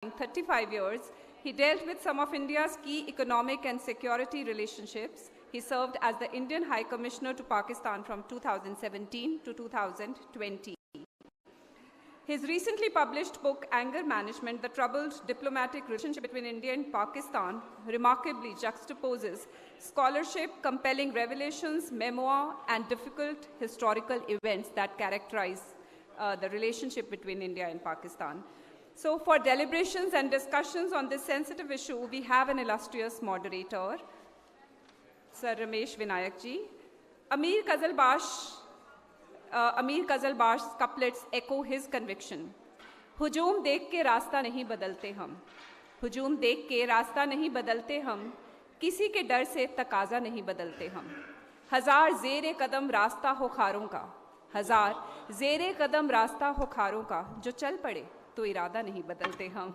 35 years, he dealt with some of India's key economic and security relationships. He served as the Indian High Commissioner to Pakistan from 2017 to 2020. His recently published book, Anger Management, The Troubled Diplomatic Relationship Between India and Pakistan, remarkably juxtaposes scholarship, compelling revelations, memoir, and difficult historical events that characterize the relationship between India and Pakistan. So for deliberations and discussions on this sensitive issue, we have an illustrious moderator, Sir Ramesh Vinayak ji. Amir Ghazalbash couplets echo his conviction. हुजूम देख के रास्ता नहीं बदलते हम, हुजूम देख के रास्ता नहीं बदलते हम, किसी के डर से तकाजा नहीं बदलते हम. हजार ज़ेरे कदम रास्ता हो खारों का, हजार ज़ेरे कदम रास्ता हो खारों का, जो चल पड़े तो इरादा नहीं बदलते हम.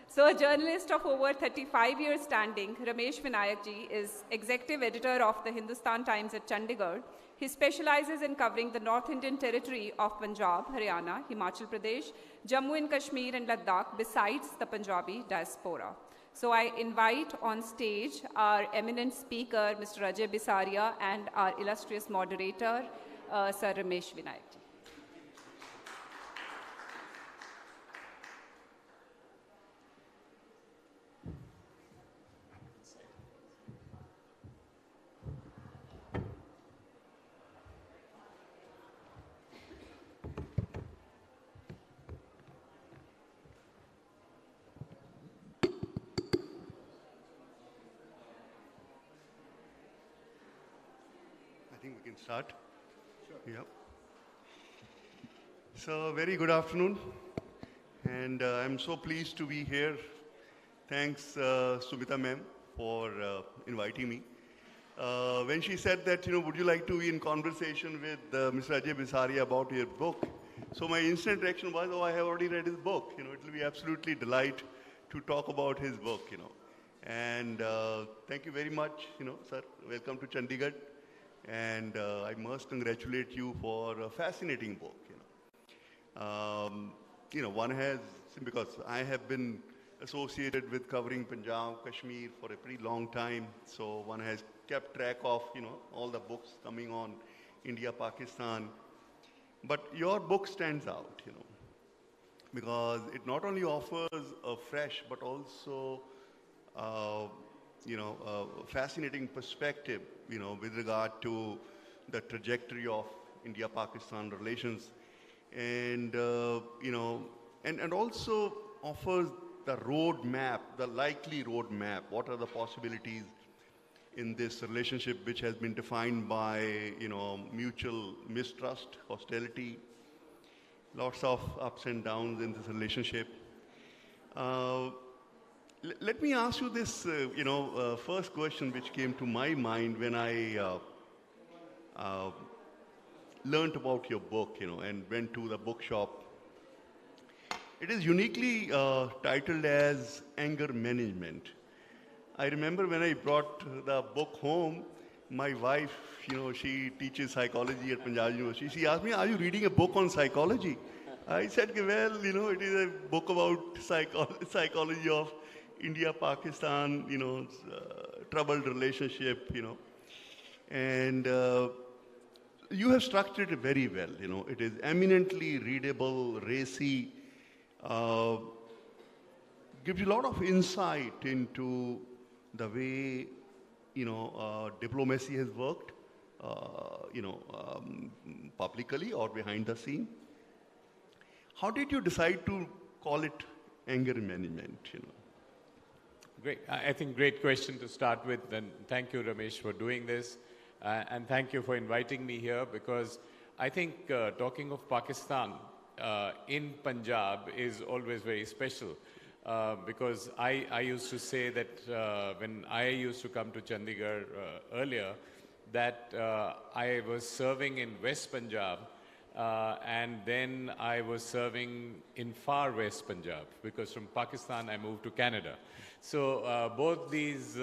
So a journalist of over 35 years standing, Ramesh Vinayak ji is executive editor of the Hindustan Times at Chandigarh. He specializes in covering the North Indian territory of Punjab, Haryana, Himachal Pradesh, Jammu and Kashmir and Ladakh, besides the Punjabi diaspora. So I invite on stage our eminent speaker, Mr. Ajay Bisaria, and our illustrious moderator, Sir Ramesh Vinayak ji. I think we can start. Sure. Yeah. So, very good afternoon, and I'm so pleased to be here. Thanks, Sumita ma'am, for inviting me. When she said that, would you like to be in conversation with Mr. Ajay Bisaria about your book? So my instant reaction was, oh, I have already read his book. It will be absolutely delight to talk about his book. And thank you very much, sir. Welcome to Chandigarh. And I must congratulate you for a fascinating book. One has, because I have been associated with covering Punjab, Kashmir for a pretty long time, so one has kept track of, all the books coming on India, Pakistan. But your book stands out, because it not only offers a fresh but also a fascinating perspective, with regard to the trajectory of India-Pakistan relations, and and also offers the roadmap, the likely roadmap. What are the possibilities in this relationship, which has been defined by mutual mistrust, hostility, lots of ups and downs in this relationship. Let me ask you this, first question which came to my mind when I learned about your book, and went to the bookshop. It is uniquely titled as Anger Management. I remember when I brought the book home, my wife, she teaches psychology at Punjab University. She asked me, are you reading a book on psychology? I said, well, it is a book about psychology of India, Pakistan, troubled relationship, and you have structured it very well. It is eminently readable, racy, gives you a lot of insight into the way, diplomacy has worked, publicly or behind the scene. How did you decide to call it anger management? Great. I think great question to start with, and thank you, Ramesh, for doing this, and thank you for inviting me here, because I think talking of Pakistan in Punjab is always very special, because I used to say that when I used to come to Chandigarh earlier, that I was serving in West Punjab, and then I was serving in far West Punjab, because from Pakistan I moved to Canada. So both these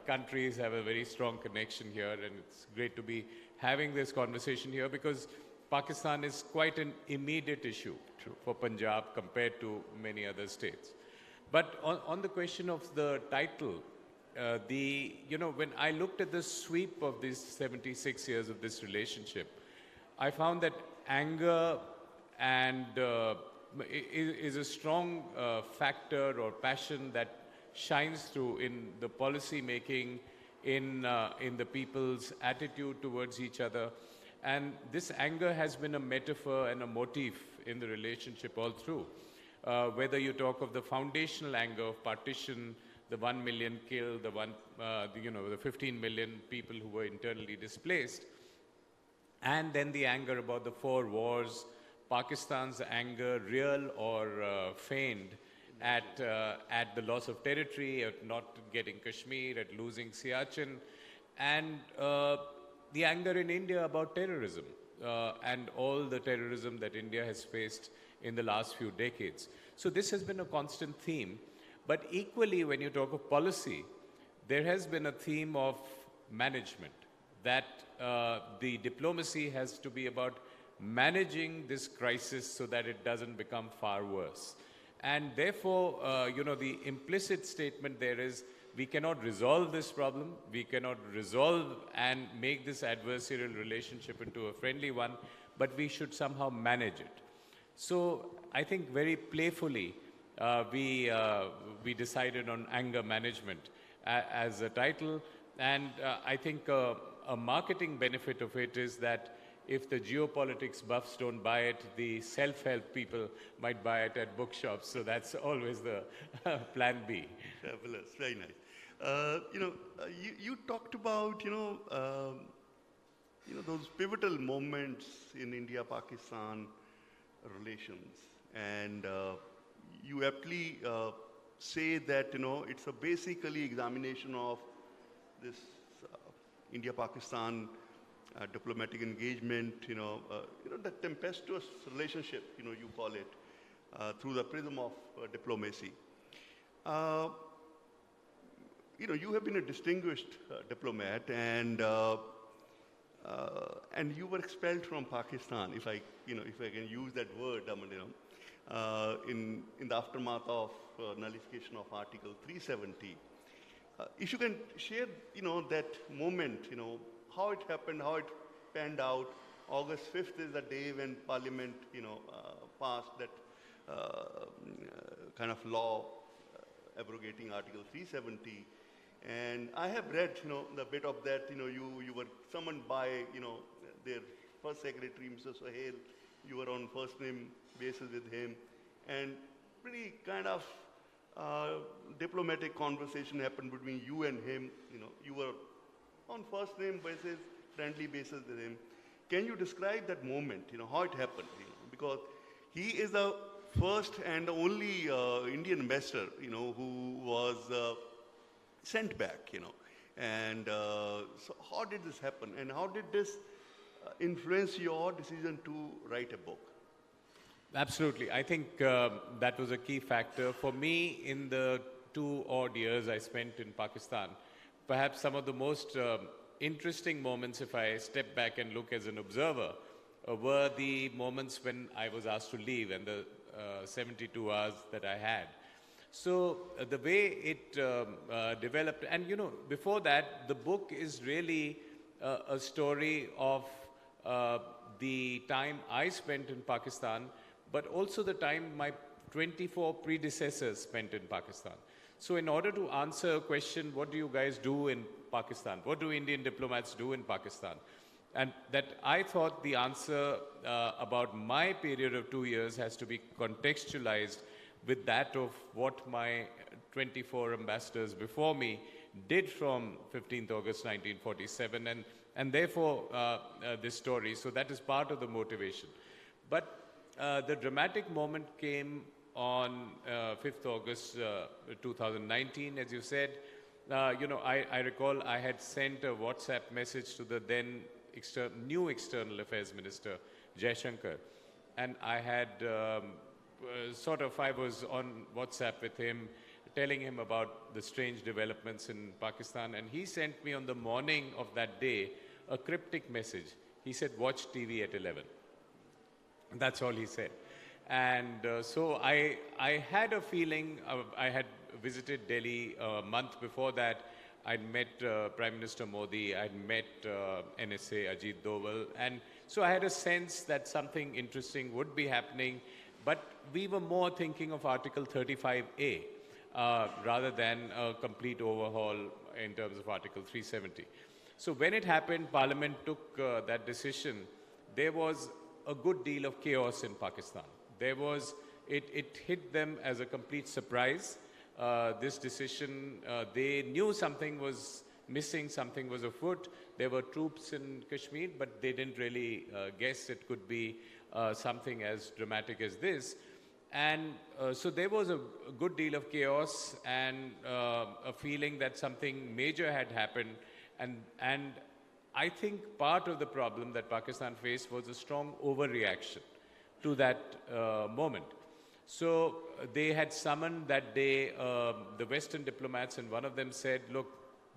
countries have a very strong connection here, and it's great to be having this conversation here, because Pakistan is quite an immediate issue for Punjab compared to many other states. But on the question of the title, when I looked at the sweep of these 76 years of this relationship, I found that anger and is a strong factor or passion that shines through in the policy making, in the people's attitude towards each other. And this anger has been a metaphor and a motif in the relationship all through. Whether you talk of the foundational anger of partition, the 1 million killed, the 15 million people who were internally displaced, and then the anger about the 4 wars, Pakistan's anger, real or feigned, at the loss of territory, at not getting Kashmir, at losing Siachen, and the anger in India about terrorism and all the terrorism that India has faced in the last few decades. So this has been a constant theme. But equally, when you talk of policy, there has been a theme of management, that the diplomacy has to be about managing this crisis so that it doesn't become far worse. And therefore, the implicit statement there is, we cannot resolve this problem, we cannot resolve and make this adversarial relationship into a friendly one, but we should somehow manage it. So I think very playfully, we decided on anger management as a title. And I think a marketing benefit of it is that if the geopolitics buffs don't buy it, the self-help people might buy it at bookshops. So that's always the plan B. Fabulous, very nice. You talked about, those pivotal moments in India-Pakistan relations. And you aptly say that, it's a basically examination of this India-Pakistan diplomatic engagement, the tempestuous relationship, you call it, through the prism of diplomacy. You have been a distinguished diplomat, and you were expelled from Pakistan, if I can use that word, in the aftermath of nullification of Article 370. If you can share, that moment, how it happened, how it panned out. August 5th is the day when Parliament, passed that kind of law abrogating Article 370. And I have read, the bit of that, you were summoned by, their first secretary, Mr. Sohail. You were on first name basis with him. And pretty kind of diplomatic conversation happened between you and him. You were on first name basis, friendly basis with him. Can you describe that moment, how it happened? Because he is the first and only Indian ambassador, who was sent back, And so how did this happen? And how did this influence your decision to write a book? Absolutely. I think that was a key factor. For me, in the 2 odd years I spent in Pakistan, perhaps some of the most interesting moments, if I step back and look as an observer, were the moments when I was asked to leave and the 72 hours that I had. So the way it developed, and before that, the book is really a story of the time I spent in Pakistan, but also the time my 24 predecessors spent in Pakistan. So in order to answer a question, what do you guys do in Pakistan? What do Indian diplomats do in Pakistan? And that I thought the answer about my period of 2 years has to be contextualized with that of what my 24 ambassadors before me did from 15th August 1947, and therefore this story. So that is part of the motivation. But the dramatic moment came on 5th August 2019, as you said. I recall I had sent a WhatsApp message to the then new External Affairs Minister, Jai Shankar, and I had I was on WhatsApp with him, telling him about the strange developments in Pakistan, and he sent me on the morning of that day a cryptic message. He said, "Watch TV at 11." That's all he said. And so I had a feeling, I had visited Delhi a month before that. I'd met Prime Minister Modi, I'd met NSA Ajit Doval, and so I had a sense that something interesting would be happening, but we were more thinking of Article 35A rather than a complete overhaul in terms of Article 370. So when it happened, Parliament took that decision. There was a good deal of chaos in Pakistan. It hit them as a complete surprise. This decision, they knew something was missing, something was afoot. There were troops in Kashmir, but they didn't really guess it could be something as dramatic as this. And so there was a good deal of chaos and a feeling that something major had happened. And I think part of the problem that Pakistan faced was a strong overreaction to that moment. So they had summoned that day the Western diplomats, and one of them said, look,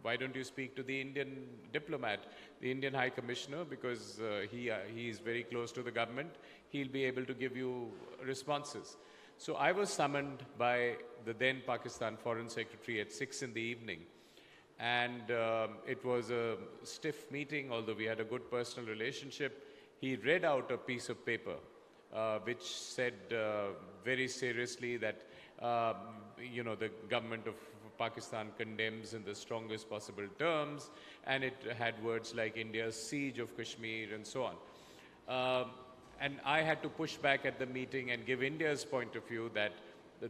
why don't you speak to the Indian diplomat, the Indian High Commissioner, because he is very close to the government. He'll be able to give you responses. So I was summoned by the then Pakistan Foreign Secretary at 6 in the evening. And it was a stiff meeting, although we had a good personal relationship. He read out a piece of paper which said very seriously that, the government of Pakistan condemns in the strongest possible terms, and it had words like India's siege of Kashmir and so on. And I had to push back at the meeting and give India's point of view that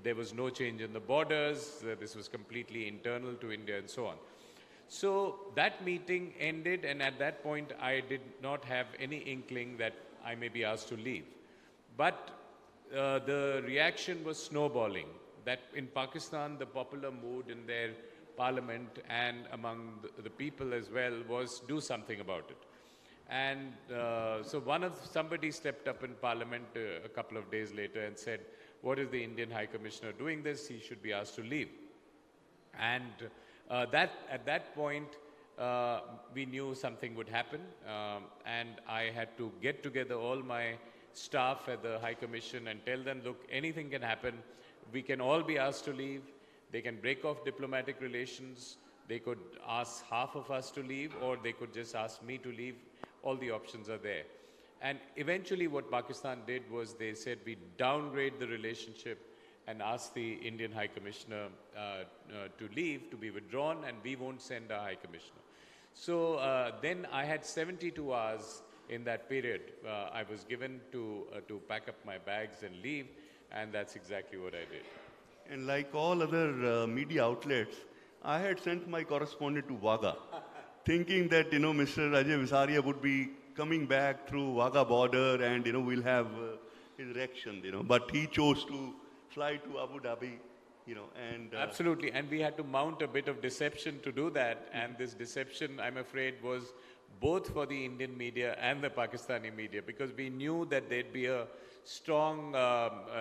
there was no change in the borders, that this was completely internal to India and so on. So that meeting ended, and at that point I did not have any inkling that I may be asked to leave. But the reaction was snowballing, that in Pakistan the popular mood in their parliament and among the people as well was do something about it. And so somebody stepped up in parliament a couple of days later and said, what is the Indian High Commissioner doing this? He should be asked to leave. And at that point, we knew something would happen. And I had to get together all my staff at the High Commission and tell them, look, anything can happen. We can all be asked to leave. They can break off diplomatic relations. They could ask half of us to leave, or they could just ask me to leave. All the options are there. And eventually what Pakistan did was they said we downgrade the relationship and ask the Indian High Commissioner to leave, to be withdrawn, and we won't send our High Commissioner. So then I had 72 hours in that period. I was given to pack up my bags and leave, and that's exactly what I did. And like all other media outlets, I had sent my correspondent to Wagah, thinking that, Mr. Ajay Bisaria would be coming back through Wagah border and, we'll have his reaction, But he chose to fly to Abu Dhabi, and... Absolutely, and we had to mount a bit of deception to do that. And this deception, I'm afraid, was both for the Indian media and the Pakistani media, because we knew that there'd be a strong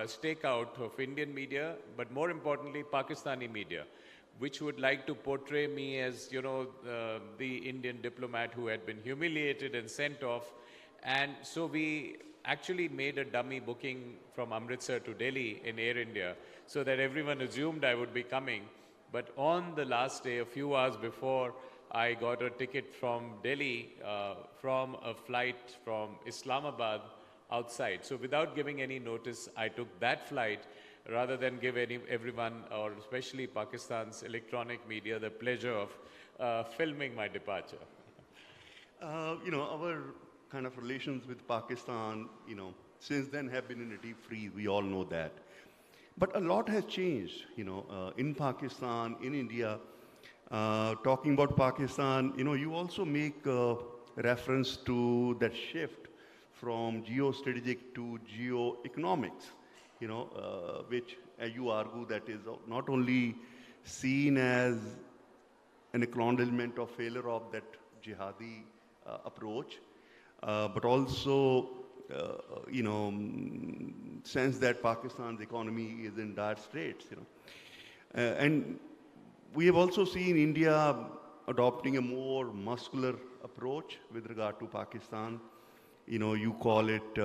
stakeout of Indian media, but more importantly, Pakistani media, which would like to portray me as, the Indian diplomat who had been humiliated and sent off. And so we actually made a dummy booking from Amritsar to Delhi in Air India so that everyone assumed I would be coming. But on the last day, a few hours before, I got a ticket from Delhi from a flight from Islamabad outside. So without giving any notice, I took that flight rather than give everyone, or especially Pakistan's electronic media, the pleasure of filming my departure. Our kind of relations with Pakistan, since then have been in a deep freeze. We all know that. But a lot has changed, in Pakistan, in India. Talking about Pakistan, you also make reference to that shift from geostrategic to geoeconomics, which, as you argue, that is not only seen as an acknowledgement of failure of that jihadi approach, but also, sense that Pakistan's economy is in dire straits, and we have also seen India adopting a more muscular approach with regard to Pakistan. You call it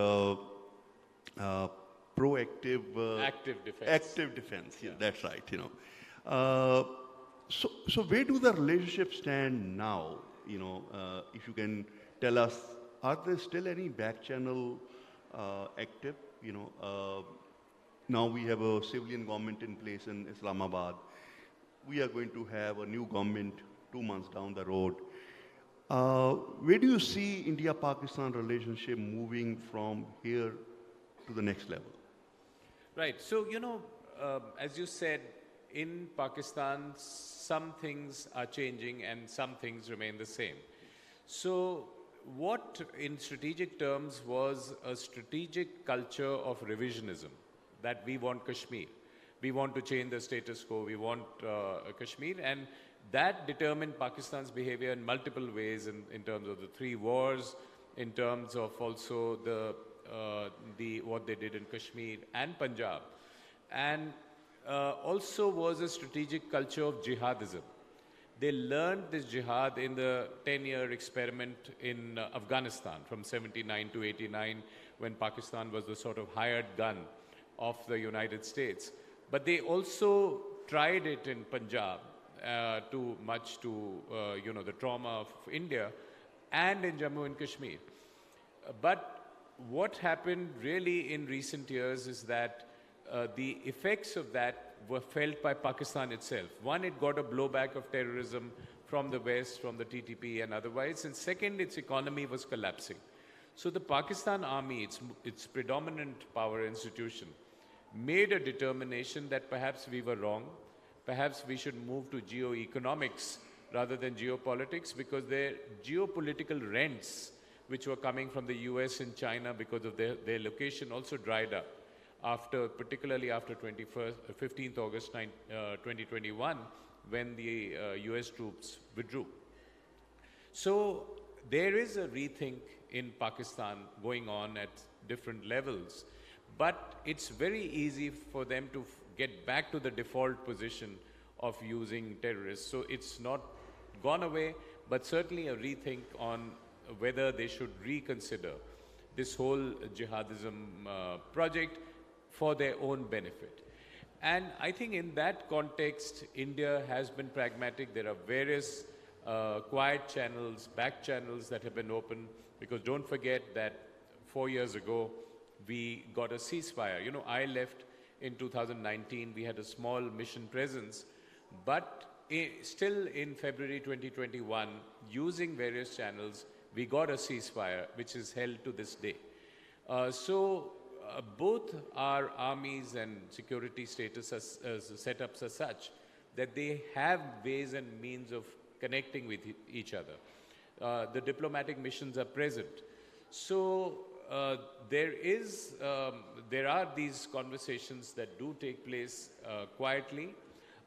proactive, Active defense. active defense. Yeah, that's right. Uh, so where do the relationships stand now? If you can tell us, are there still any back channel active? Now we have a civilian government in place in Islamabad. We are going to have a new government 2 months down the road. Where do you see India-Pakistan relationship moving from here to the next level? Right. So, as you said, in Pakistan, some things are changing and some things remain the same. So, what in strategic terms was a strategic culture of revisionism, that we want Kashmir. We want to change the status quo. We want Kashmir. And that determined Pakistan's behavior in multiple ways in terms of the 3 wars, in terms of also what they did in Kashmir and Punjab. And also was a strategic culture of jihadism. They learned this jihad in the 10-year experiment in Afghanistan from 79 to 89, when Pakistan was the sort of hired gun of the United States. But they also tried it in Punjab, much to the trauma of India, and in Jammu and Kashmir. But what happened really in recent years is that the effects of that were felt by Pakistan itself. One, it got a blowback of terrorism from the West, from the TTP and otherwise. And second, its economy was collapsing. So the Pakistan army, its predominant power institution, made a determination that perhaps we were wrong. Perhaps we should move to geoeconomics rather than geopolitics, because their geopolitical rents, which were coming from the US and China because of their location, also dried up, particularly after 15th August 2021, when the US troops withdrew. So there is a rethink in Pakistan going on at different levels, but it's very easy for them to get back to the default position of using terrorists. So it's not gone away, but certainly a rethink on whether they should reconsider this whole jihadism project for their own benefit. And I think in that context, India has been pragmatic. There are various quiet channels, back channels that have been opened, because don't forget that 4 years ago, we got a ceasefire. I left in 2019. We had a small mission presence, but still in February 2021, using various channels, we got a ceasefire, which is held to this day. Both our armies and security status setups are such that they have ways and means of connecting with each other. The diplomatic missions are present. So there are these conversations that do take place quietly,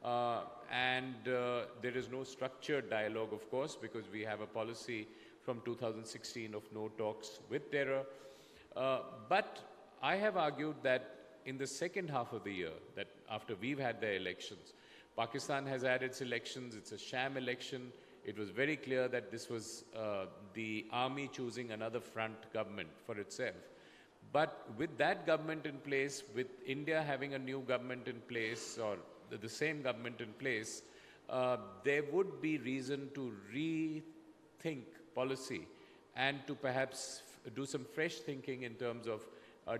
and there is no structured dialogue, of course, because we have a policy from 2016 of no talks with terror. But I have argued that in the second half of the year, that after we've had the elections, Pakistan has had its elections, it's a sham election. It was very clear that this was the army choosing another front government for itself. But with that government in place, with India having a new government in place, or the same government in place, there would be reason to rethink policy and to perhaps do some fresh thinking in terms of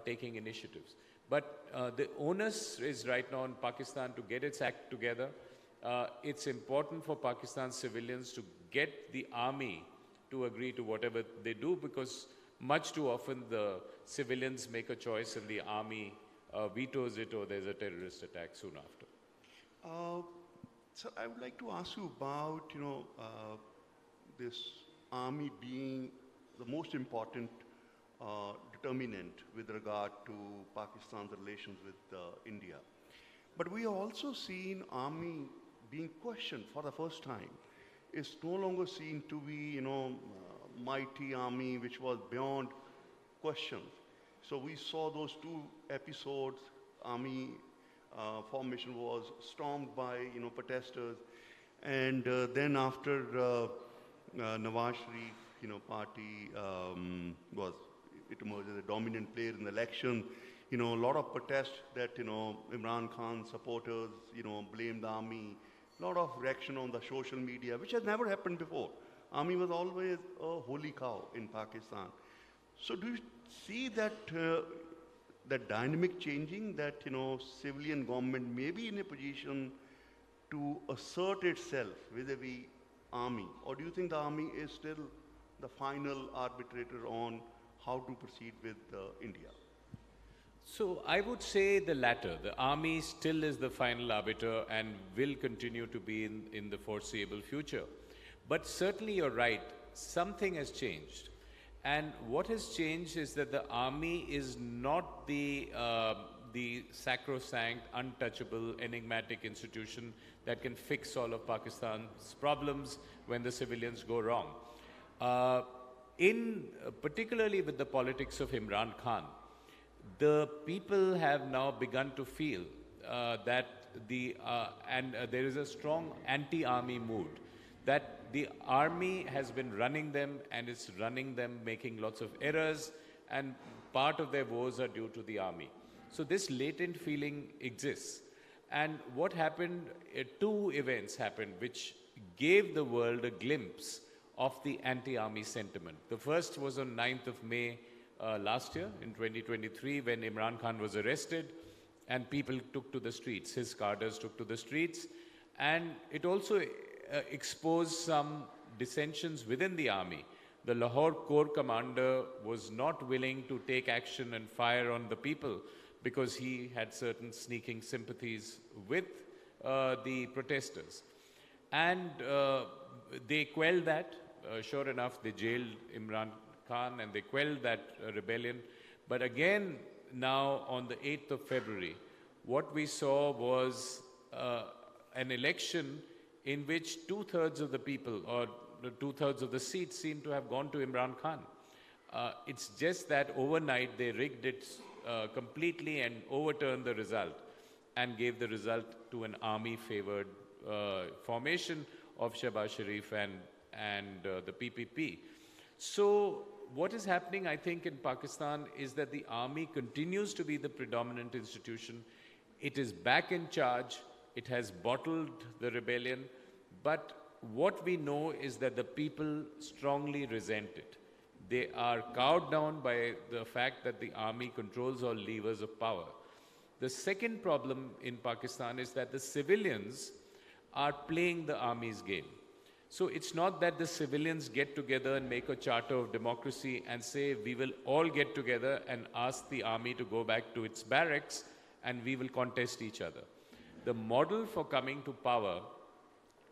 taking initiatives. But the onus is right now in Pakistan to get its act together. It's important for Pakistan's civilians to get the army to agree to whatever they do, because much too often the civilians make a choice and the army vetoes it, or there's a terrorist attack soon after. So I would like to ask you about, this army being the most important determinant with regard to Pakistan's relations with India. But we have also seen army being questioned for the first time. It's no longer seen to be, mighty army which was beyond question. So we saw those 2 episodes. Army formation was stormed by, protesters, and then after Nawaz Sharif, party it emerged as a dominant player in the election. a lot of protests that, Imran Khan supporters, blame the army. A lot of reaction on the social media, which has never happened before. Army was always a holy cow in Pakistan. So do you see that that dynamic changing, that, civilian government may be in a position to assert itself vis-a-vis army? Or do you think the army is still the final arbitrator on how to proceed with India? So I would say the latter. The army still is the final arbiter and will continue to be in the foreseeable future. But certainly you're right, something has changed. And what has changed is that the army is not the sacrosanct, untouchable, enigmatic institution that can fix all of Pakistan's problems when the civilians go wrong. Particularly with the politics of Imran Khan, the people have now begun to feel that there is a strong anti-army mood, that the army has been running them and it's running them making lots of errors, and part of their woes are due to the army. So this latent feeling exists. And what happened, two events happened which gave the world a glimpse of the anti-army sentiment. The first was on 9th of May last year, in 2023, when Imran Khan was arrested and people took to the streets, his cadres took to the streets. And it also exposed some dissensions within the army. The Lahore Corps commander was not willing to take action and fire on the people because he had certain sneaking sympathies with the protesters. And they quelled that. Sure enough, they jailed Imran Khan and they quelled that rebellion. But again, now on the 8th of February, what we saw was an election in which 2/3 of the people, or 2/3 of the seats, seem to have gone to Imran Khan. It's just that overnight they rigged it completely and overturned the result and gave the result to an army-favored formation of Shehbaz Sharif and the PPP. So what is happening, I think, in Pakistan is that the army continues to be the predominant institution. It is back in charge. It has bottled the rebellion. But what we know is that the people strongly resent it. They are cowed down by the fact that the army controls all levers of power. The second problem in Pakistan is that the civilians are playing the army's game. So it's not that the civilians get together and make a charter of democracy and say, we will all get together and ask the army to go back to its barracks and we will contest each other. The model for coming to power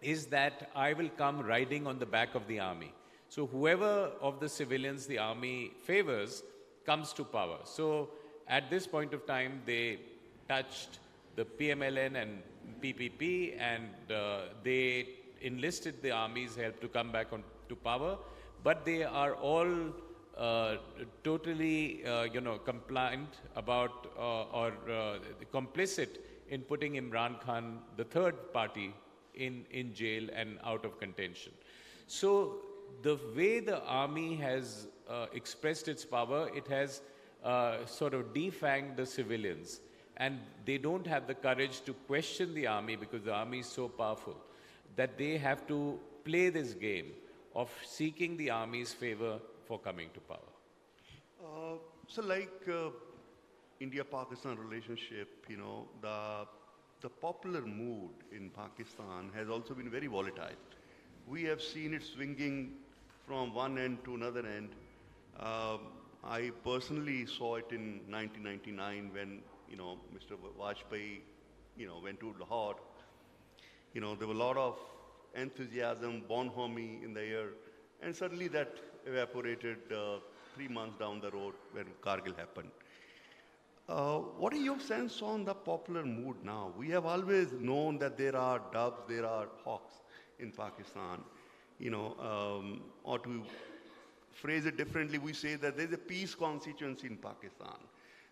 is that I will come riding on the back of the army. So whoever of the civilians the army favors comes to power. So at this point of time, they touched the PMLN and PPP, and they enlisted the army's help to come back to power. But they are all totally, compliant about or complicit in putting Imran Khan, the third party, in jail and out of contention. So the way the army has expressed its power, it has sort of defanged the civilians. And they don't have the courage to question the army because the army is so powerful that they have to play this game of seeking the army's favor for coming to power. So like India-Pakistan relationship, the popular mood in Pakistan has also been very volatile. We have seen it swinging from one end to another end. I personally saw it in 1999 when, Mr. Vajpayee, went to Lahore. There were a lot of enthusiasm, bonhomie in the air, and suddenly that evaporated 3 months down the road when Kargil happened. What is your sense on the popular mood now? We have always known that there are doves, there are hawks in Pakistan. Or to phrase it differently, we say that there's a peace constituency in Pakistan,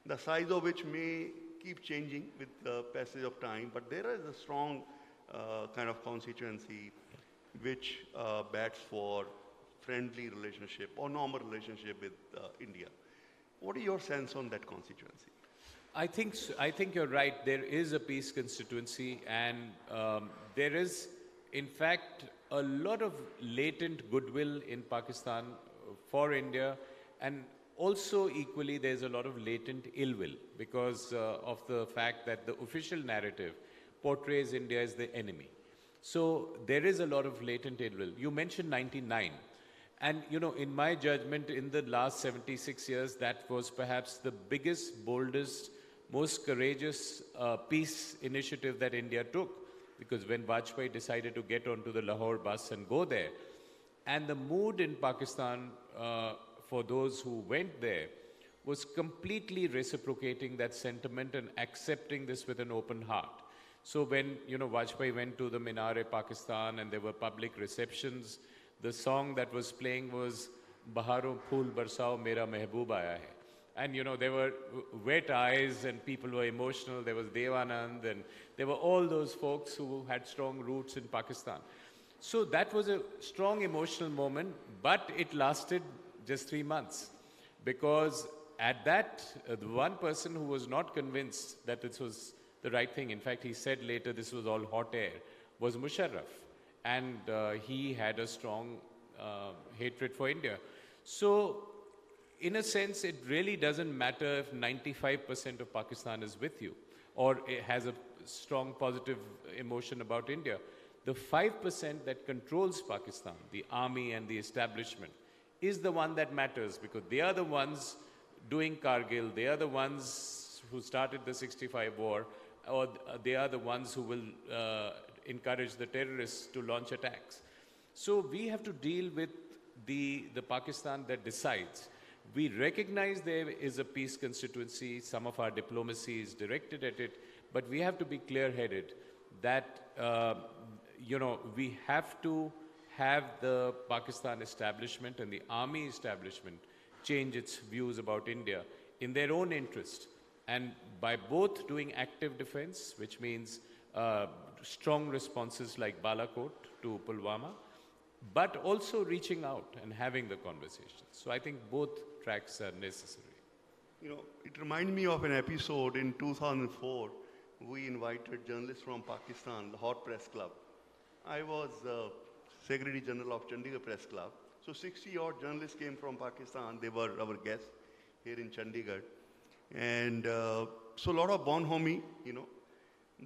the size of which may keep changing with the passage of time, but there is a strong kind of constituency which bats for friendly relationship or normal relationship with India. What is your sense on that constituency? I think you're right. There is a peace constituency, and there is, in fact, a lot of latent goodwill in Pakistan for India, and also equally there's a lot of latent ill will because of the fact that the official narrative portrays India as the enemy. So there is a lot of latent ill will. You mentioned 99. And, you know, in my judgment, in the last 76 years, that was perhaps the biggest, boldest, most courageous peace initiative that India took. Because when Vajpayee decided to get onto the Lahore bus and go there, and the mood in Pakistan for those who went there was completely reciprocating that sentiment and accepting this with an open heart. So when, you know, Vajpayee went to the Minar-e-Pakistan and there were public receptions, the song that was playing was Baharo Phool Barsao Mera Mehboob Aaya Hai. And, you know, there were wet eyes and people were emotional. There was Devanand and there were all those folks who had strong roots in Pakistan. So that was a strong emotional moment, but it lasted just 3 months. Because at that, the one person who was not convinced that this was the right thing, in fact, he said later this was all hot air, was Musharraf. And he had a strong hatred for India. So, in a sense, it really doesn't matter if 95% of Pakistan is with you or it has a strong positive emotion about India. The 5% that controls Pakistan, the army and the establishment, is the one that matters because they are the ones doing Kargil, they are the ones who started the 65 war, or they are the ones who will encourage the terrorists to launch attacks. So we have to deal with the Pakistan that decides. We recognize there is a peace constituency, some of our diplomacy is directed at it, but we have to be clear-headed that, you know, we have to have the Pakistan establishment and the army establishment change its views about India in their own interest. And by both doing active defense, which means strong responses like Balakot to Pulwama, but also reaching out and having the conversations. So I think both tracks are necessary. You know, it reminds me of an episode in 2004. We invited journalists from Pakistan, the Hot Press Club. I was Secretary General of Chandigarh Press Club. So 60 odd journalists came from Pakistan. They were our guests here in Chandigarh. And so a lot of bonhomie, you know.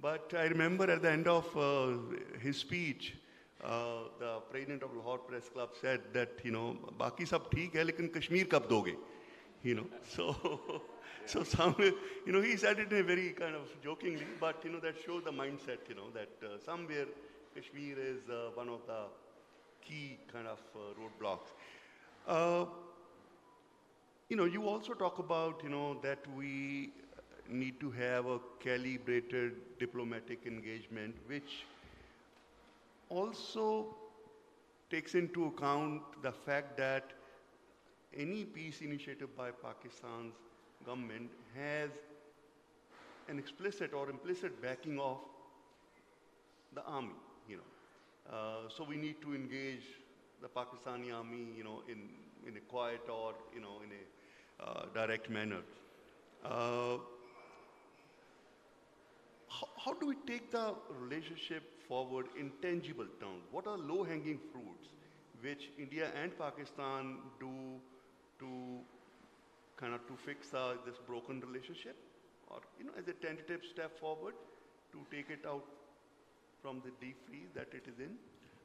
But I remember at the end of his speech, the president of Lahore Press Club said that, you know, Baki sab theek hai, lekin Kashmir kab doge? You know, so some, you know, he said it in a very kind of jokingly, but, you know, that shows the mindset, you know, that somewhere Kashmir is one of the key kind of roadblocks. You know, you also talk about, you know, that we need to have a calibrated diplomatic engagement, which also takes into account the fact that any peace initiative by Pakistan's government has an explicit or implicit backing of the army, you know. So we need to engage the Pakistani army, you know, in a quiet or, you know, in a direct manner. How do we take the relationship forward in tangible terms? What are low-hanging fruits which India and Pakistan do to kind of to fix this broken relationship, or, you know, as a tentative step forward to take it out from the deep freeze that it is in?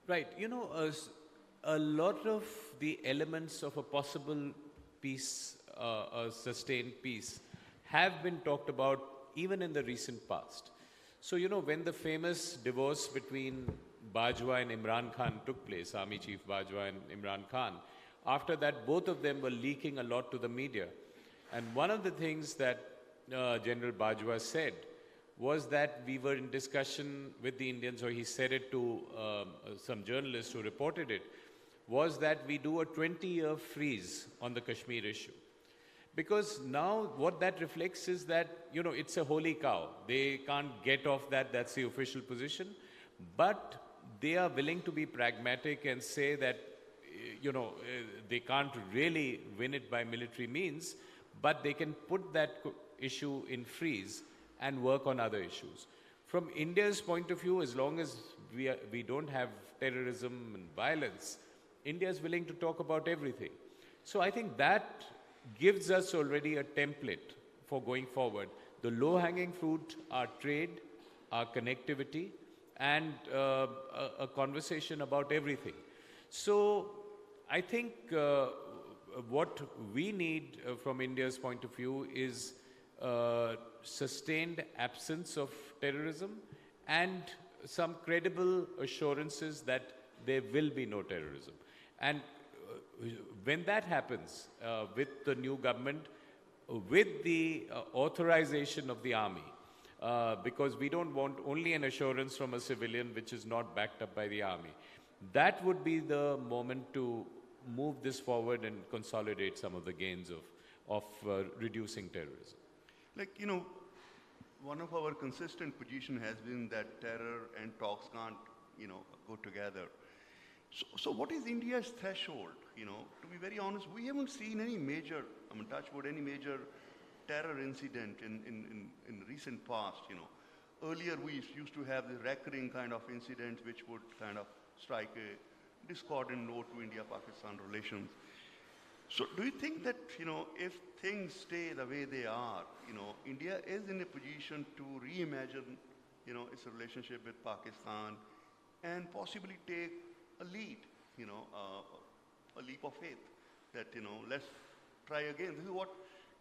Right. You know, a lot of the elements of a possible peace, a sustained peace, have been talked about even in the recent past. So, you know, when the famous divorce between Bajwa and Imran Khan took place, Army Chief Bajwa and Imran Khan, after that, both of them were leaking a lot to the media. And one of the things that General Bajwa said was that we were in discussion with the Indians, or he said it to some journalists who reported it, was that we do a 20-year freeze on the Kashmir issue. Because now what that reflects is that, you know, it's a holy cow. They can't get off that, that's the official position. But they are willing to be pragmatic and say that, you know, they can't really win it by military means, but they can put that issue in freeze and work on other issues. From India's point of view, as long as we don't have terrorism and violence, India is willing to talk about everything. So I think that gives us already a template for going forward. The low-hanging fruit are trade, our connectivity, and a conversation about everything. So I think what we need from India's point of view is sustained absence of terrorism and some credible assurances that there will be no terrorism. And when that happens with the new government, with the authorization of the army, because we don't want only an assurance from a civilian which is not backed up by the army. That would be the moment to move this forward and consolidate some of the gains of reducing terrorism. Like, one of our consistent position has been that terror and talks can't, go together. So what is India's threshold? To be very honest, we haven't seen any major, touch wood, any major terror incident in recent past. Earlier we used to have the recurring kind of incidents which would kind of strike a discordant note to India-Pakistan relations. So do you think that, if things stay the way they are, India is in a position to reimagine, its relationship with Pakistan and possibly take a lead, a leap of faith that, let's try again. This is what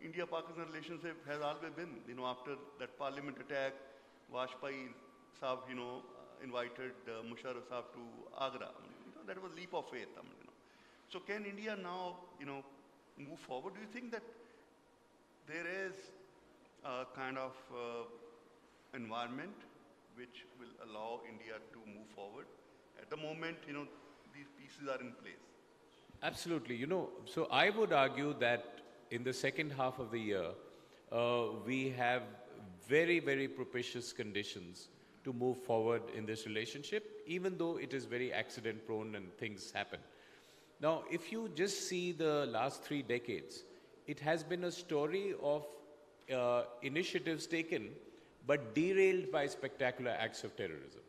India-Pakistan relationship has always been. After that parliament attack, Vajpayee Saab, invited Musharraf Saab to Agra. That was a leap of faith. So can India now, move forward? Do you think that there is a kind of environment which will allow India to move forward? At the moment, these pieces are in place. Absolutely. So I would argue that in the second half of the year, we have very, very propitious conditions to move forward in this relationship, even though it is very accident prone and things happen. Now, if you just see the last 3 decades, it has been a story of initiatives taken, but derailed by spectacular acts of terrorism.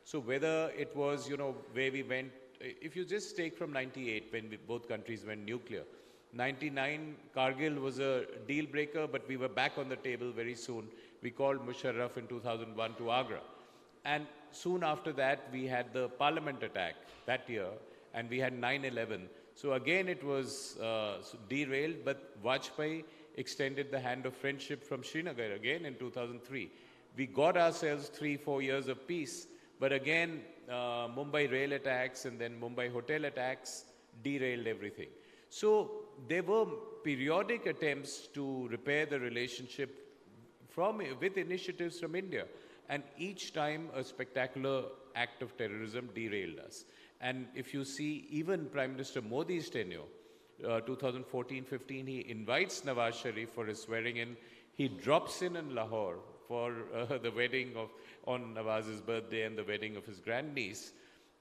So whether it was, where we went, if you just take from 98, when both countries went nuclear, 99, Kargil was a deal breaker, but we were back on the table very soon. We called Musharraf in 2001 to Agra. And soon after that, we had the parliament attack that year, and we had 9/11. So again, it was derailed, but Vajpayee extended the hand of friendship from Srinagar again in 2003. We got ourselves 3-4 years of peace, but again, Mumbai rail attacks and then Mumbai hotel attacks derailed everything. So there were periodic attempts to repair the relationship with initiatives from India. And each time a spectacular act of terrorism derailed us. And if you see even Prime Minister Modi's tenure, 2014-15, he invites Nawaz Sharif for his swearing in. He drops in Lahore for the wedding on Nawaz's birthday and the wedding of his grandniece.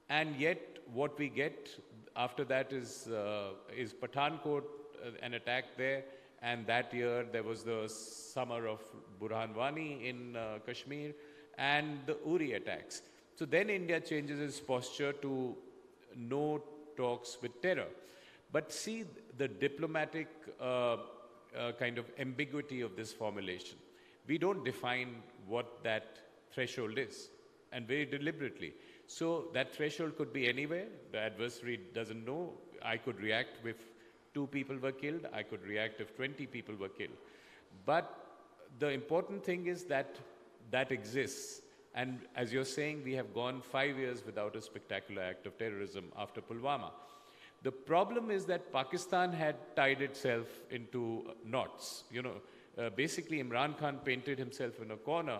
And yet what we get after that is Pathankot, an attack there. And that year there was the summer of Burhan Wani in Kashmir and the Uri attacks. So then India changes its posture to no talks with terror. But see the diplomatic kind of ambiguity of this formulation. We don't define what that threshold is, and very deliberately. So that threshold could be anywhere. The adversary doesn't know. I could react if 2 people were killed. I could react if 20 people were killed. But the important thing is that that exists. And as you're saying, we have gone 5 years without a spectacular act of terrorism after Pulwama. The problem is that Pakistan had tied itself into knots. Basically Imran Khan painted himself in a corner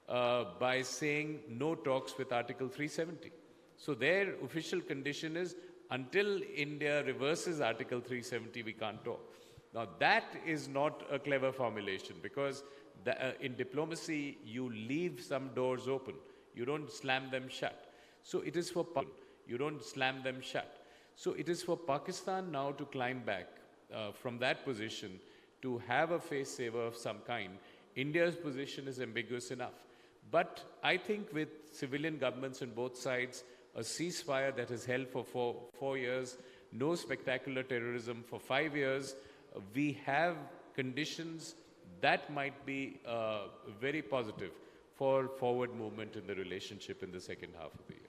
by saying no talks with Article 370. So their official condition is until India reverses Article 370, we can't talk. Now that is not a clever formulation because in diplomacy, you leave some doors open. You don't slam them shut. So it is for you don't slam them shut. So it is for Pakistan now to climb back from that position to have a face saver of some kind, India's position is ambiguous enough. But I think with civilian governments on both sides, a ceasefire that has held for 4 years, no spectacular terrorism for 5 years, we have conditions that might be very positive for forward movement in the relationship in the second half of the year.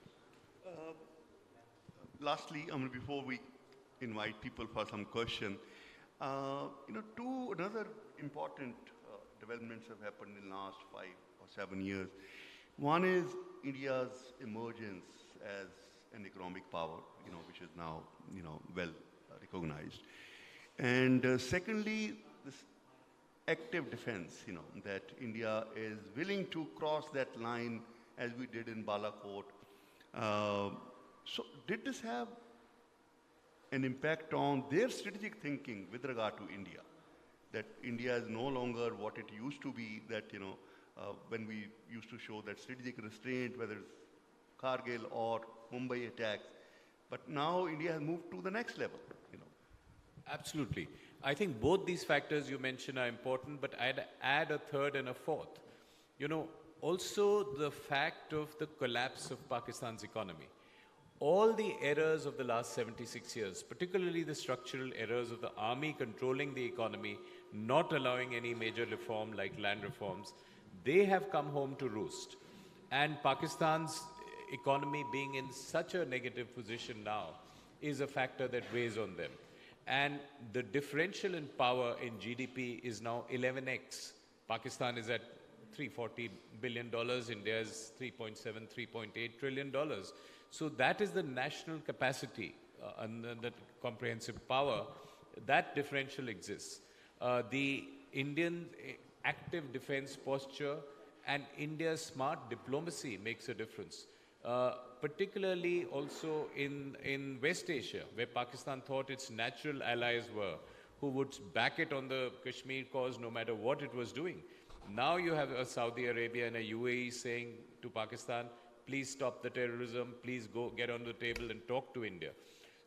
Lastly, before we invite people for some question, two another important developments have happened in the last 5 or 7 years. One is India's emergence as an economic power, which is now, well recognized. And secondly, this active defense, that India is willing to cross that line as we did in Balakot. So did this have an impact on their strategic thinking with regard to India? That India is no longer what it used to be, that, when we used to show that strategic restraint, whether it's Kargil or Mumbai attacks, but now India has moved to the next level, Absolutely. I think both these factors you mentioned are important, but I'd add a third and a fourth. Also the fact of the collapse of Pakistan's economy. All the errors of the last 76 years, particularly the structural errors of the army controlling the economy, not allowing any major reform like land reforms, they have come home to roost. And Pakistan's economy being in such a negative position now is a factor that weighs on them. And the differential in power in GDP is now 11x. Pakistan is at $340 billion, India is $3.7, $3.8 trillion. So that is the national capacity and the comprehensive power. That differential exists. The Indian active defense posture and India's smart diplomacy makes a difference. Particularly also in West Asia, where Pakistan thought its natural allies were, who would back it on the Kashmir cause no matter what it was doing. Now you have a Saudi Arabia and a UAE saying to Pakistan, please stop the terrorism, please go get on the table and talk to India.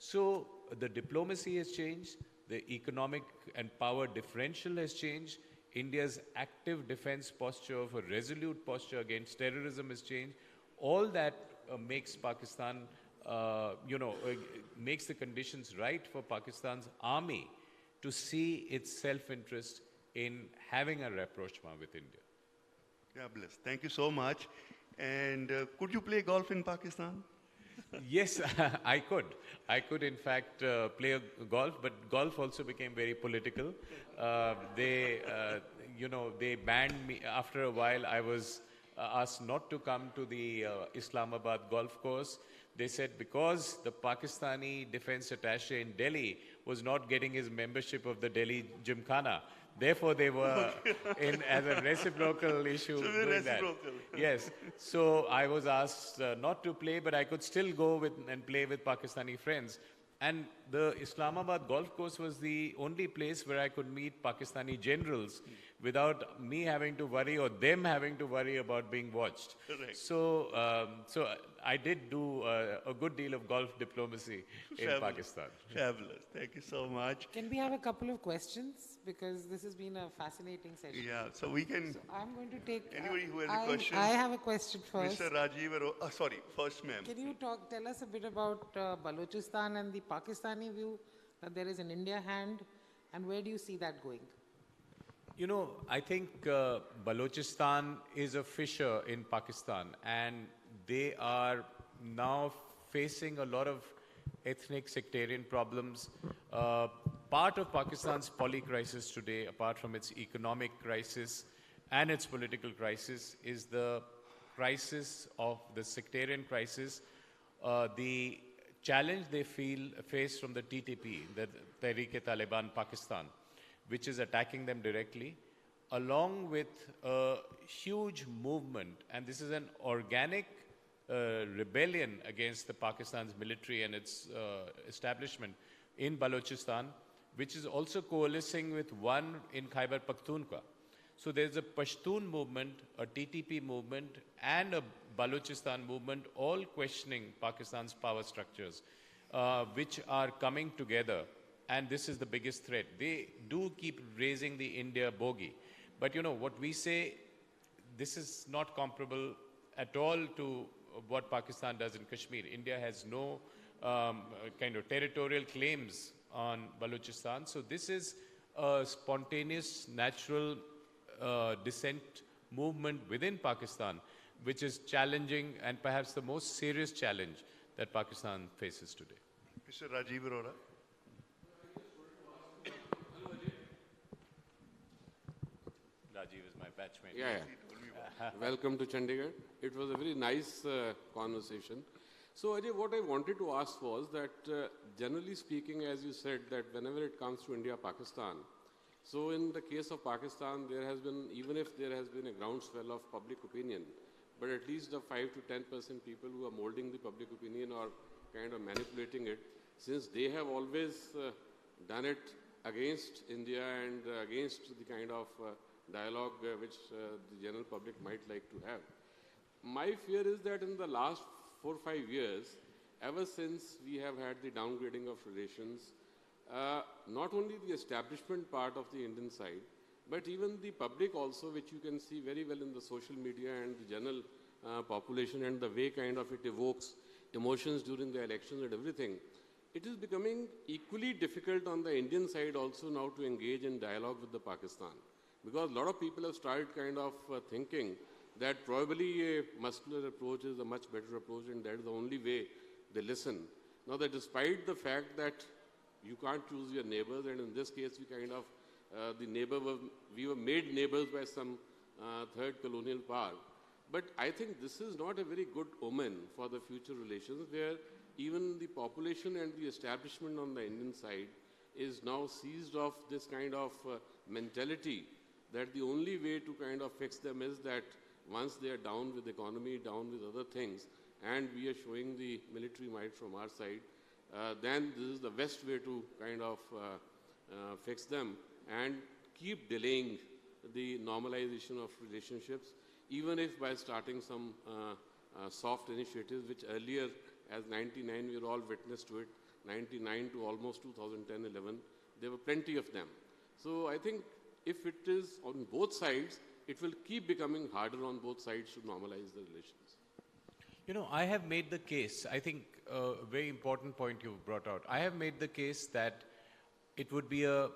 So the diplomacy has changed, the economic and power differential has changed, India's active defense posture of a resolute posture against terrorism has changed. All that makes Pakistan, makes the conditions right for Pakistan's army to see its self-interest in having a rapprochement with India. Yeah, bless. Thank you so much. And could you play golf in Pakistan? Yes, I could. I could, in fact, play golf, but golf also became very political. They banned me. After a while, I was asked not to come to the Islamabad golf course. They said because the Pakistani defense attaché in Delhi was not getting his membership of the Delhi Gymkhana, therefore they were as a reciprocal issue So doing reciprocal. that. Yes. So I was asked not to play, but I could still go and play with Pakistani friends. And the Islamabad golf course was the only place where I could meet Pakistani generals without me having to worry or them having to worry about being watched. Correct. So I did do a good deal of golf diplomacy in Fabulous. Pakistan. Fabulous. Thank you so much. Can we have a couple of questions? Because this has been a fascinating session. Yeah, so we can, So I'm going to take... Anybody who has a question? I have a question first. Mr. Rajiv, first ma'am. Can you tell us a bit about Balochistan and the Pakistani view that there is an India hand, and where do you see that going? I think Balochistan is a fissure in Pakistan, and they are now facing a lot of ethnic sectarian problems. Part of Pakistan's poly-crisis today, apart from its economic crisis and its political crisis, is the crisis of the sectarian crisis. The challenge they face from the TTP, the Tehreek-e-Taliban Pakistan, which is attacking them directly, along with a huge movement, and this is an organic rebellion against the Pakistan's military and its establishment in Balochistan, which is also coalescing with one in Khyber Pakhtunkhwa. So there's a Pashtun movement, a TTP movement, and a Balochistan movement, all questioning Pakistan's power structures, which are coming together and this is the biggest threat. They do keep raising the India bogey. But what we say, this is not comparable at all to what Pakistan does in Kashmir. India has no kind of territorial claims on Balochistan. So this is a spontaneous, natural dissent movement within Pakistan, which is challenging and perhaps the most serious challenge that Pakistan faces today. Mr. Rajiv Arora. Rajiv is my batchmate. Yeah. Welcome to Chandigarh. It was a very nice conversation. So Ajay, what I wanted to ask was that generally speaking, as you said, that whenever it comes to India-Pakistan, so in the case of Pakistan, there has been, even if there has been a groundswell of public opinion, but at least the 5 to 10% people who are molding the public opinion or kind of manipulating it, since they have always done it against India and against the kind of dialogue which the general public might like to have. My fear is that in the last 4 or 5 years, ever since we have had the downgrading of relations, not only the establishment part of the Indian side, but even the public also, which you can see very well in the social media and the general population and the way kind of it evokes emotions during the elections and everything, it is becoming equally difficult on the Indian side also now to engage in dialogue with the Pakistan. Because a lot of people have started kind of thinking that probably a muscular approach is a much better approach and that is the only way they listen. Now that despite the fact that you can't choose your neighbors, and in this case we kind of, we were made neighbors by some third colonial power. But I think this is not a very good omen for the future relations, where even the population and the establishment on the Indian side is now seized of this kind of mentality that the only way to kind of fix them is that once they are down with the economy, down with other things, and we are showing the military might from our side, then this is the best way to kind of fix them and keep delaying the normalization of relationships, even if by starting some soft initiatives, which earlier, as 99, we were all witness to it, 99 to almost 2010-11, there were plenty of them. So I think if it is on both sides, it will keep becoming harder on both sides to normalize the relations. I have made the case, I think a very important point you brought out. I have made the case that it would be a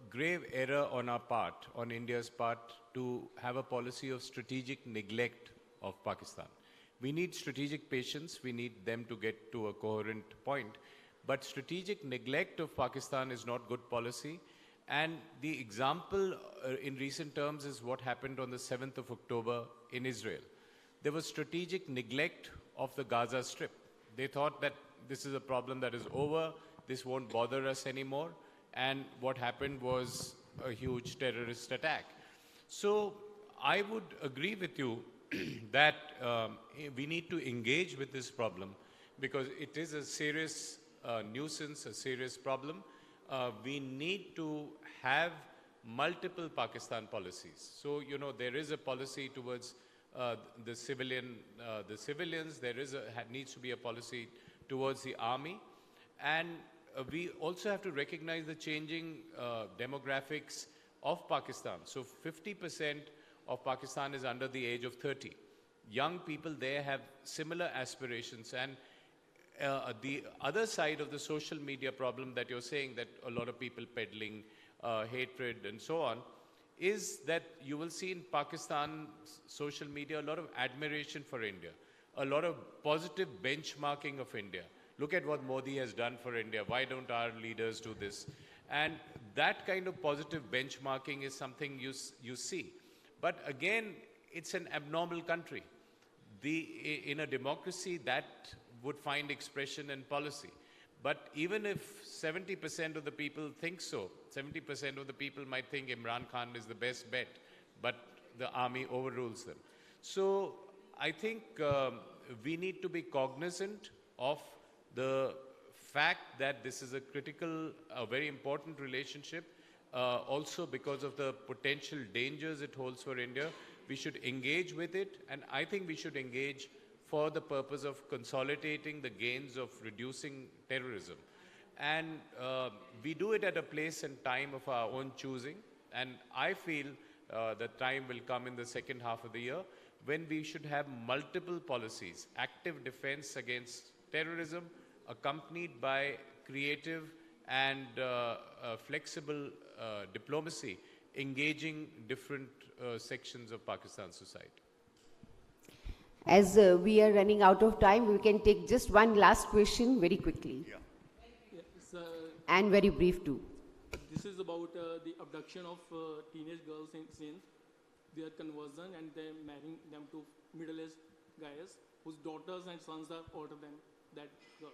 grave error on our part, on India's part, to have a policy of strategic neglect of Pakistan. We need strategic patience, we need them to get to a coherent point, but strategic neglect of Pakistan is not good policy. And the example in recent terms is what happened on the 7th of October in Israel. There was strategic neglect of the Gaza Strip. They thought that this is a problem that is over, this won't bother us anymore, and what happened was a huge terrorist attack. So I would agree with you that we need to engage with this problem because it is a serious nuisance, a serious problem. We need to have multiple Pakistan policies. So, there is a policy towards the civilians, there needs to be a policy towards the army, and we also have to recognize the changing demographics of Pakistan. So 50% of Pakistan is under the age of 30. Young people there have similar aspirations, and the other side of the social media problem that you're saying, that a lot of people peddling hatred and so on, is that you will see in Pakistan social media a lot of admiration for India, a lot of positive benchmarking of India. Look at what Modi has done for India. Why don't our leaders do this? And that kind of positive benchmarking is something you see. But again, it's an abnormal country. In a democracy, that would find expression in policy. But even if 70% of the people think so, 70% of the people might think Imran Khan is the best bet, but the army overrules them. So I think we need to be cognizant of the fact that this is a critical, a very important relationship, also because of the potential dangers it holds for India. We should engage with it, and I think we should engage for the purpose of consolidating the gains of reducing terrorism. and we do it at a place and time of our own choosing. And I feel the time will come in the second half of the year when we should have multiple policies, active defense against terrorism, accompanied by creative and flexible diplomacy, engaging different sections of Pakistan society. As we are running out of time, we can take just one last question very quickly. Yeah. Yes, And very brief too. this is about the abduction of teenage girls since their conversion and then marrying them to middle-aged guys whose daughters and sons are older than that girl.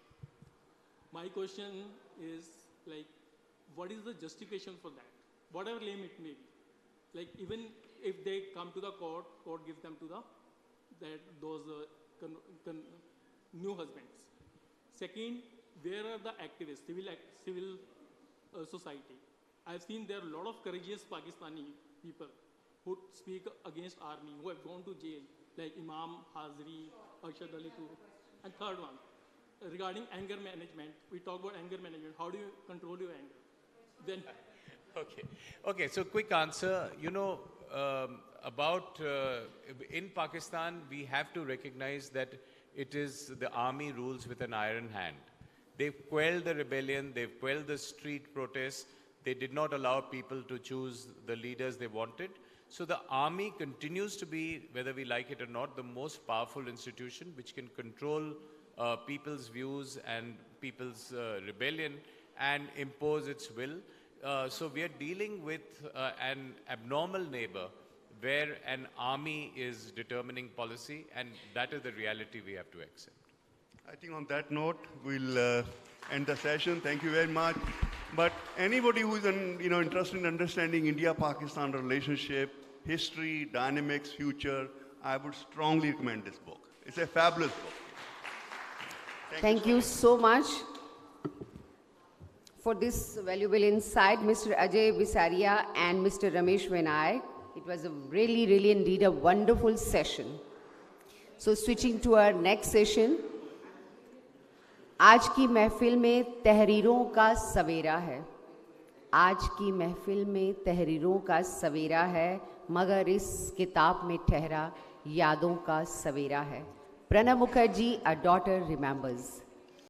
My question is, like, what is the justification for that? Whatever lame it may be. Like, even if they come to the court gives them to those new husbands. Second, where are the activists, civil society? I've seen there are a lot of courageous Pakistani people who speak against army, who have gone to jail, like Imam Hazri, Arshad Ali too. And third one, regarding anger management, we talk about anger management. How do you control your anger? Then, Okay, so quick answer. You know, in Pakistan, we have to recognize that it is the army rules with an iron hand. They've quelled the rebellion, they've quelled the street protests, they did not allow people to choose the leaders they wanted. So the army continues to be, whether we like it or not, the most powerful institution which can control people's views and people's rebellion and impose its will. So we are dealing with an abnormal neighbor where an army is determining policy, and that is the reality we have to accept. I think on that note, we'll end the session. Thank you very much. But anybody who is interested in understanding India-Pakistan relationship, history, dynamics, future, I would strongly recommend this book. It's a fabulous book. Thank you so much for this valuable insight, Mr. Ajay Bisaria and Mr. Ramesh Vinayak. It was a really, really indeed a wonderful session. So switching to our next session, आज की महफिल में तहरीरों का सवेरा है, आज की महफिल में तहरीरों का सवेरा है, मगर इस किताब में ठहरा यादों का सवेरा है. Pranab Mukherjee, A Daughter Remembers.